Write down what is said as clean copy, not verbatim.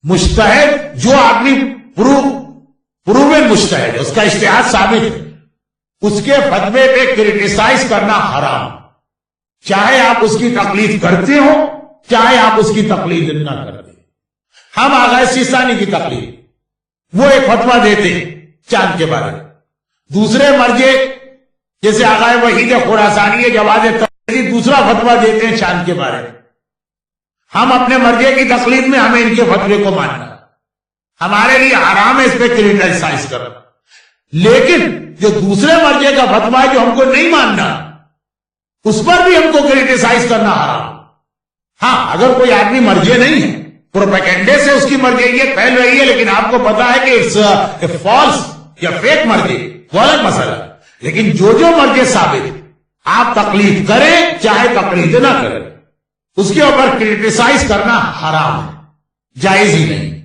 مجتہد جو آدمی پروون مجتہد ہے، اس کا اجتہاد ثابت ہے، اس کے فتوے پہ کرٹیسائز کرنا حرام، چاہے آپ اس کی تقلید کرتے ہو چاہے آپ اس کی تقلید نہ کرتے۔ ہم آغا سیستانی کی تقلید، وہ ایک فتویٰ دیتے ہیں چاند کے بارے میں، دوسرے مرجع جیسے آغا وحید خراسانی جواز تقلید دوسرا فتویٰ دیتے ہیں چاند کے بارے میں۔ ہم اپنے مرجع کی تقلید میں ہمیں ان کے فتوے کو ماننا، ہمارے لیے حرام ہے اس پہ کرٹیسائز کرنا، لیکن جو دوسرے مرجع کا فتویٰ ہے جو ہم کو نہیں ماننا، اس پر بھی ہم کو کرٹیسائز کرنا حرام۔ ہاں اگر کوئی آدمی مرجع نہیں ہے، پروپیگنڈے سے اس کی مرجعیت پھیل رہی ہے، لیکن آپ کو پتا ہے کہ اٹس فالس یا فیک مرجع، وہ الگ مسئلہ، لیکن جو مرجع ثابت ہے آپ تقلید کریں چاہے تقلید نہ کریں، اس کے اوپر کرٹیسائز کرنا حرام ہے، جائز ہی نہیں۔